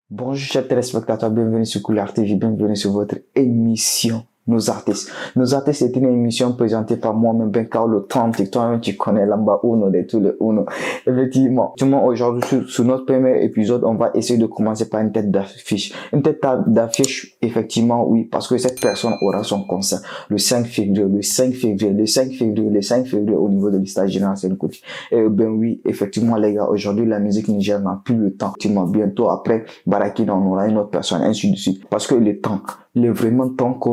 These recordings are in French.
Bonjour chers téléspectateurs, bienvenue sur Couleur TV, bienvenue sur votre émission Nos Artistes. Nos Artistes est une émission présentée par moi-même, Ben Carlo Trente, toi-même tu connais l'amba Uno de tous les Uno. Effectivement, aujourd'hui sur notre premier épisode, on va essayer de commencer par une tête d'affiche. Une tête d'affiche, effectivement, oui, parce que cette personne aura son concert le 5 février, le 5 février, le 5 février, le 5 février au niveau de l'État général Sénécoute. Et ben oui, effectivement les gars, aujourd'hui la musique nigérienne n'a plus le temps. Bientôt après Barakina, on aura une autre personne, ainsi de suite. Parce que le temps, il est vraiment temps que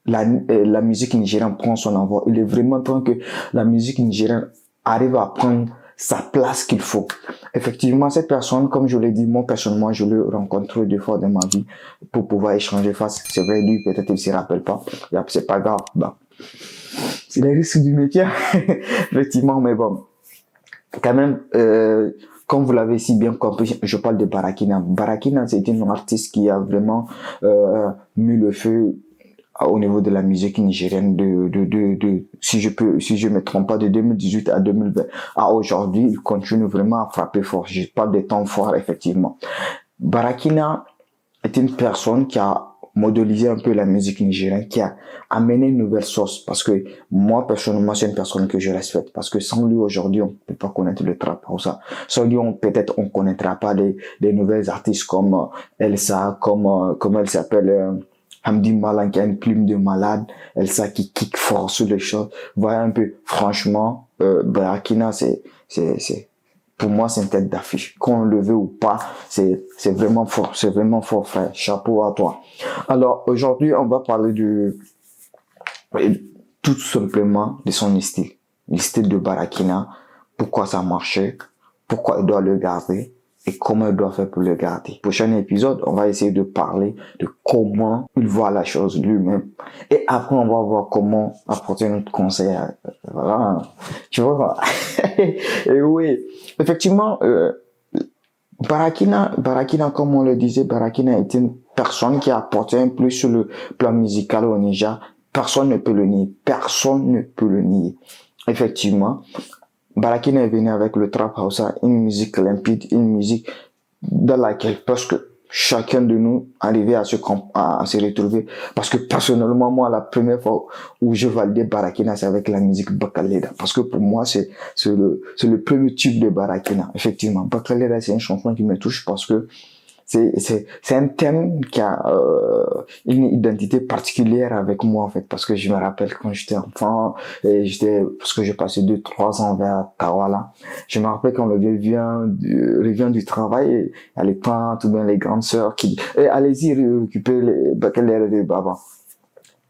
la musique nigérienne prend son envol. Il est vraiment temps que la musique nigérienne arrive à prendre sa place qu'il faut. Effectivement, cette personne, comme je l'ai dit, moi personnellement, je l'ai rencontré 2 fois dans ma vie pour pouvoir échanger face. C'est vrai, lui, peut-être il se rappelle pas. C'est pas grave. Bah, c'est les risques du métier. Effectivement, mais bon. Quand même, comme vous l'avez si bien compris, je parle de Barakina. Barakina, c'est une artiste qui a vraiment mis le feu au niveau de la musique nigérienne si je me trompe pas, de 2018 à 2020 à aujourd'hui, il continue vraiment à frapper fort. Je parle des temps forts, effectivement. Barakina est une personne qui a modélisé un peu la musique nigérienne, qui a amené une nouvelle sauce. Parce que moi, personnellement, c'est une personne que je respecte. Parce que sans lui, aujourd'hui, on peut pas connaître le trap ça. Sans lui, peut-être, on connaîtra pas des nouvelles artistes comme Elsa, comme elle s'appelle, Hamdi Malan, qui a une plume de malade. Elsa qui kick fort sur les choses. Voilà un peu, franchement, Barakina, pour moi, c'est une tête d'affiche. Qu'on le veut ou pas, c'est vraiment fort, frère. Chapeau à toi. Alors, aujourd'hui, on va parler tout simplement de son style. Le style de Barakina. Pourquoi ça marchait, pourquoi il doit le garder et comment il doit faire pour le garder. Prochain épisode, on va essayer de parler de comment il voit la chose lui-même. Et après, on va voir comment apporter notre conseil. Voilà. Tu vois. Et oui, effectivement, Barakina, comme on le disait, Barakina est une personne qui a apporté un plus sur le plan musical au Niger. Personne ne peut le nier. Personne ne peut le nier. Effectivement, Barakina est venu avec le trap house, une musique limpide, une musique dans laquelle presque chacun de nous arrivait à se retrouver. Parce que personnellement, moi, la première fois où je validais Barakina, c'est avec la musique Bakaleda. Parce que pour moi, c'est le premier tube de Barakina. Effectivement, Bakaleda, c'est une chanson qui me touche parce que c'est un thème qui a une identité particulière avec moi en fait, parce que je me rappelle quand j'étais enfant et parce que j'ai passé 2-3 ans vers Tawala. Je me rappelle quand le vieux revient du travail, et il y a les tantes ou bien les grandes sœurs qui allez-y récupérer les Bakalera de Baba.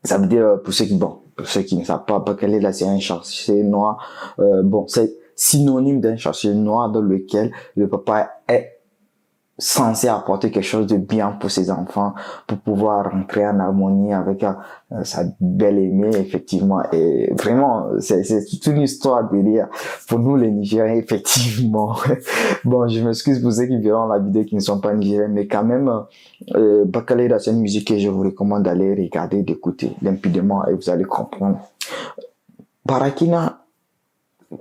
Ça veut dire pour ceux qui ne savent pas, Bakalera c'est un chassé noir. C'est synonyme d'un chassé noir dans lequel le papa est censé apporter quelque chose de bien pour ses enfants, pour pouvoir rentrer en harmonie avec sa belle aimée, effectivement. Et vraiment, c'est toute une histoire derrière pour nous les Nigériens, effectivement. Bon, je m'excuse pour ceux qui verront la vidéo qui ne sont pas Nigériens, mais quand même, Bakalera, c'est une musique que je vous recommande d'aller regarder, d'écouter limpidement et vous allez comprendre. Barakina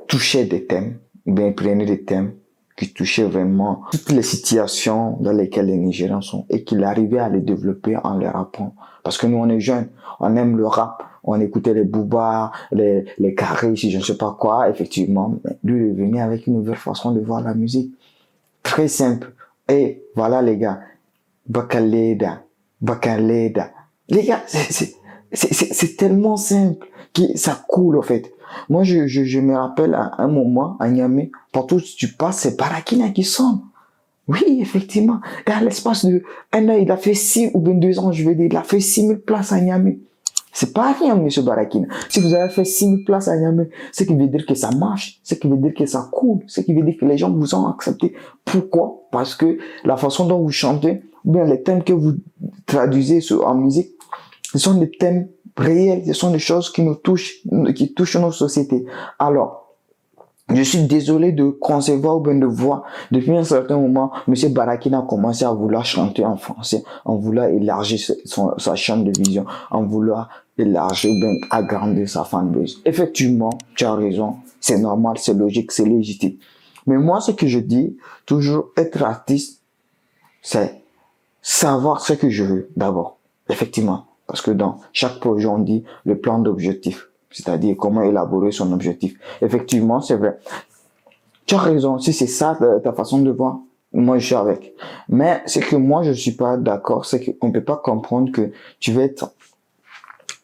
touchait des thèmes, bien prenait des thèmes qui touchait vraiment toutes les situations dans lesquelles les Nigériens sont et qu'il arrivait à les développer en les rappant. Parce que nous, on est jeunes, on aime le rap, on écoutait les Booba, les Carrés, si je ne sais pas quoi, effectivement. Mais lui, il est venu avec une nouvelle façon de voir la musique. Très simple. Et voilà, les gars, Bakaleda. Les gars, c'est tellement simple que ça coule, en fait. Moi, je me rappelle à un moment, à Niamey, partout où tu passes, c'est Barakina qui sonne. Oui, effectivement. Et à l'espace de 1 an, il a fait 6 ou bien 2 ans, je vais dire, il a fait 6 000 places à Niamey. C'est pas rien, monsieur Barakina. Si vous avez fait 6 000 places à Niamey, ce qui veut dire que ça marche, ce qui veut dire que ça coule, ce qui veut dire que les gens vous ont accepté. Pourquoi? Parce que la façon dont vous chantez, ou bien les thèmes que vous traduisez en musique, ce sont des thèmes réels, ce sont des choses qui nous touchent, qui touchent nos sociétés. Alors, je suis désolé de concevoir ou bien de voir, depuis un certain moment, monsieur Barakina a commencé à vouloir chanter en français, en vouloir élargir sa champ de vision, en vouloir élargir ou bien agrandir sa fanbase. Effectivement, tu as raison, c'est normal, c'est logique, c'est légitime. Mais moi, ce que je dis, toujours être artiste, c'est savoir ce que je veux d'abord, effectivement. Parce que dans chaque projet, on dit le plan d'objectif, c'est-à-dire comment élaborer son objectif. Effectivement, c'est vrai. Tu as raison, si c'est ça ta façon de voir, moi je suis avec. Mais c'est que moi je suis pas d'accord, c'est qu'on peut pas comprendre que tu veux être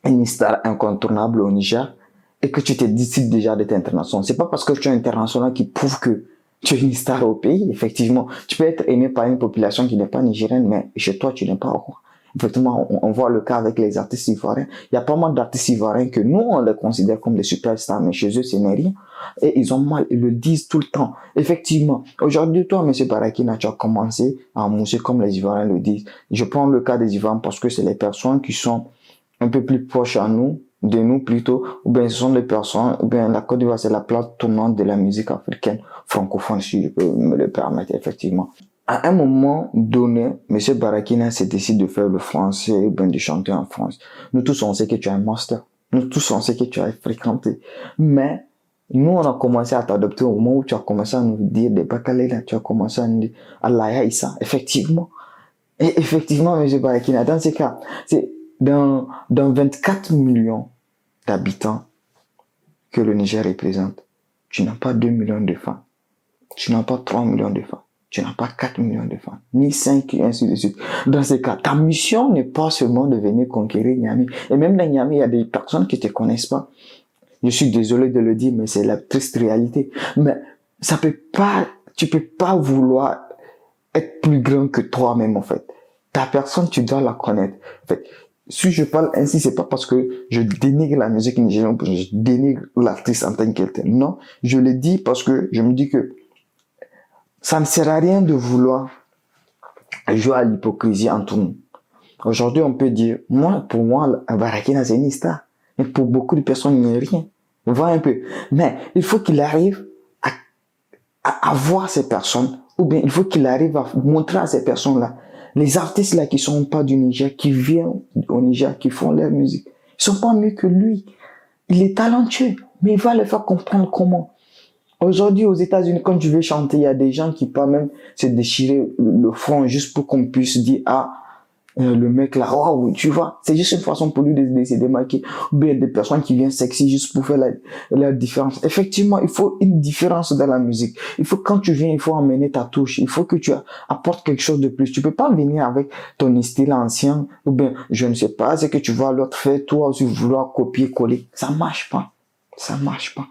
une star incontournable au Niger et que tu te décides déjà d'être international. C'est pas parce que tu es international qui prouve que tu es une star au pays. Effectivement, tu peux être aimé par une population qui n'est pas nigérienne, mais chez toi, tu n'es pas roi. Effectivement, on voit le cas avec les artistes ivoiriens. Il y a pas mal d'artistes ivoiriens que nous, on les considère comme des superstars, mais chez eux, ce n'est rien. Et ils ont mal, ils le disent tout le temps. Effectivement, aujourd'hui, toi, M. Barakina, tu as commencé à mousser comme les Ivoiriens le disent. Je prends le cas des Ivoiriens parce que c'est les personnes qui sont un peu plus proches à nous, de nous plutôt, ou bien ce sont des personnes, ou bien la Côte d'Ivoire, c'est la plaque tournante de la musique africaine francophone, si je peux me le permettre, effectivement. À un moment donné, M. Barakina s'est décidé de faire le français, ou bien de chanter en France. Nous tous, on sait que tu as un master. Nous tous, on sait que tu as fréquenté. Mais, nous, on a commencé à t'adopter au moment où tu as commencé à nous dire des baccalauréats, tu as commencé à nous dire Allah Issa, effectivement. Et effectivement, M. Barakina, dans ces cas, c'est dans 24 millions d'habitants que le Niger représente, tu n'as pas 2 millions de fans, tu n'as pas 3 millions de fans, tu n'as pas 4 millions de fans, ni 5 et ainsi de suite. Dans ces cas, ta mission n'est pas seulement de venir conquérir Niamey. Et même dans Niamey, il y a des personnes qui ne te connaissent pas. Je suis désolé de le dire, mais c'est la triste réalité. Mais ça peut pas, tu peux pas vouloir être plus grand que toi-même, en fait. Ta personne, tu dois la connaître. En fait, si je parle ainsi, c'est pas parce que je dénigre la musique nigérienne, je dénigre l'artiste en tant que tel. Non, je le dis parce que je me dis que ça ne sert à rien de vouloir jouer à l'hypocrisie entre nous. Aujourd'hui, on peut dire, pour moi, Barakina, c'est une star. Mais pour beaucoup de personnes, il n'est rien. Voilà un peu. Mais il faut qu'il arrive à voir ces personnes, ou bien il faut qu'il arrive à montrer à ces personnes-là, les artistes là qui sont pas du Niger, qui viennent au Niger, qui font leur musique, ils sont pas mieux que lui. Il est talentueux, mais il va le faire comprendre comment. Aujourd'hui, aux États-Unis, quand tu veux chanter, il y a des gens qui peuvent même se déchirer le front juste pour qu'on puisse dire, ah, le mec là, waouh, tu vois, c'est juste une façon pour lui de se démarquer. Ou bien des personnes qui viennent sexy juste pour faire la différence. Effectivement, il faut une différence dans la musique. Il faut, quand tu viens, il faut emmener ta touche. Il faut que tu apportes quelque chose de plus. Tu peux pas venir avec ton style ancien, ou bien, je ne sais pas, c'est que tu vois l'autre faire, toi aussi vouloir copier-coller. Ça marche pas. Ça marche pas.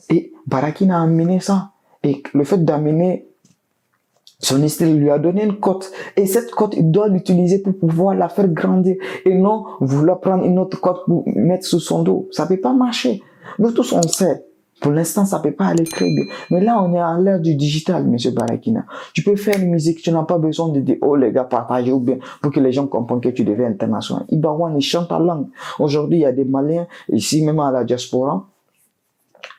Et Barakina a amené ça. Et le fait d'amener son style lui a donné une cote. Et cette cote, il doit l'utiliser pour pouvoir la faire grandir. Et non vouloir prendre une autre cote pour mettre sous son dos. Ça peut pas marcher. Nous tous, on sait. Pour l'instant, ça peut pas aller très bien. Mais là, on est à l'ère du digital, monsieur Barakina. Tu peux faire une musique, tu n'as pas besoin de dire, oh les gars, partagez ou bien, pour que les gens comprennent que tu deviens international. Ibawan, il chante ta langue. Aujourd'hui, il y a des Maliens, ici même à la diaspora.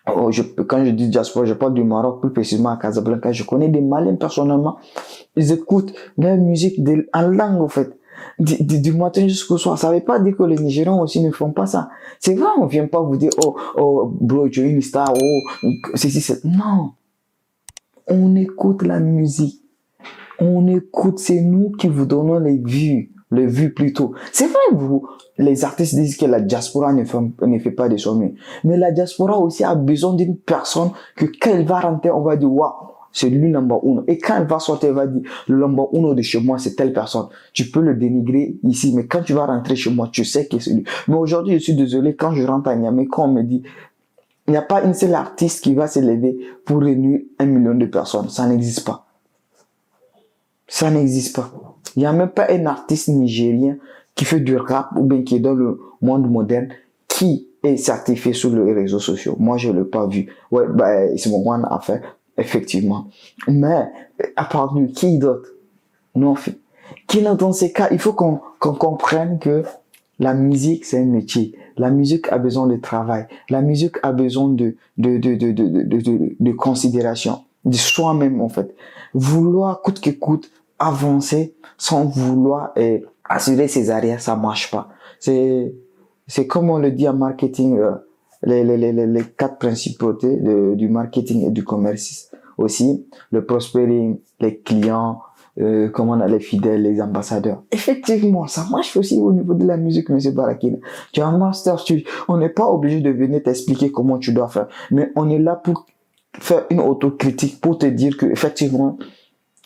Oh, quand je dis diaspora, je parle du Maroc, plus précisément à Casablanca. Je connais des Maliens personnellement. Ils écoutent leur musique en langue, en fait. Du matin jusqu'au soir. Ça veut pas dire que les Nigérians aussi ne font pas ça. C'est vrai, on vient pas vous dire, oh, bro, tu es une star, oh, c'est. Non. On écoute la musique. On écoute, c'est nous qui vous donnons les vues plutôt. C'est vrai, vous, les artistes disent que la diaspora ne fait pas de sommets. Mais la diaspora aussi a besoin d'une personne que quand elle va rentrer, on va dire, waouh, c'est lui number uno. Et quand elle va sortir, elle va dire, le number uno de chez moi, c'est telle personne. Tu peux le dénigrer ici, mais quand tu vas rentrer chez moi, tu sais que c'est lui. Mais aujourd'hui, je suis désolé, quand je rentre à Niamey, quand on me dit, il n'y a pas une seule artiste qui va s'élever pour réunir 1 million de personnes. Ça n'existe pas. Ça n'existe pas. Il n'y a même pas un artiste nigérien qui fait du rap ou bien qui est dans le monde moderne qui est certifié sur les réseaux sociaux. Moi, je ne l'ai pas vu. Ouais, c'est mon one à faire, effectivement. Mais, à part lui, qui d'autre? Non, qui dans ces cas, il faut qu'on comprenne que la musique, c'est un métier. La musique a besoin de travail. La musique a besoin de considération. De soi-même, en fait. Vouloir coûte que coûte avancer sans vouloir assurer ses arrières, ça marche pas. C'est comme on le dit en marketing, les 4 principautés du marketing et du commerce aussi. Le prospering, les clients, comment on a les fidèles, les ambassadeurs. Effectivement, ça marche aussi au niveau de la musique, monsieur Barakina. Tu es un master, on n'est pas obligé de venir t'expliquer comment tu dois faire, mais on est là pour faire une autocritique, pour te dire que effectivement,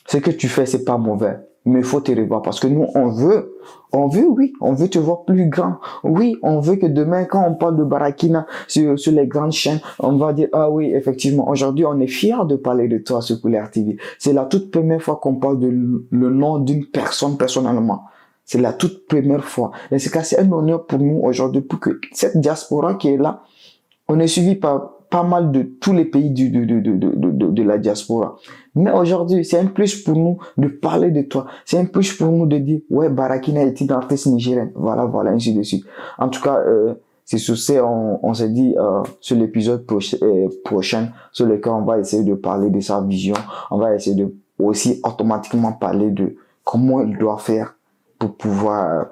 ce que tu fais, c'est pas mauvais. Mais il faut te revoir parce que nous, oui, on veut te voir plus grand. Oui, on veut que demain, quand on parle de Barakina sur les grandes chaînes, on va dire, ah oui, effectivement, aujourd'hui, on est fiers de parler de toi sur Couleur TV. C'est la toute première fois qu'on parle de le nom d'une personne personnellement. C'est la toute première fois. Et c'est un honneur pour nous aujourd'hui, pour que cette diaspora qui est là, on est suivi par pas mal de tous les pays de la diaspora. Mais aujourd'hui, c'est un plus pour nous de parler de toi. C'est un plus pour nous de dire, ouais, Barakina est une artiste nigérienne. Voilà, ainsi de suite. En tout cas, c'est sur ça, on s'est dit, sur l'épisode prochain, sur lequel on va essayer de parler de sa vision. On va essayer de aussi automatiquement parler de comment il doit faire pour pouvoir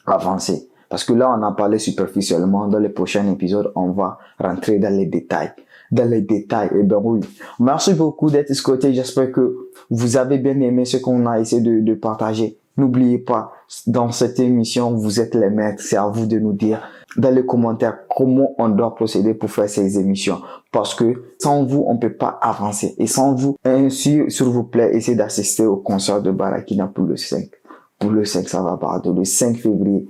avancer. Parce que là, on a parlé superficiellement. Dans les prochains épisodes, on va rentrer dans les détails. Dans les détails. Eh ben oui. Merci beaucoup d'être escorté. J'espère que vous avez bien aimé ce qu'on a essayé de partager. N'oubliez pas, dans cette émission, vous êtes les maîtres. C'est à vous de nous dire dans les commentaires comment on doit procéder pour faire ces émissions. Parce que sans vous, on peut pas avancer. Et sans vous, s'il vous plaît, essayez d'assister au concert de Barakina pour le 5. Pour le 5, ça va partir le 5 février.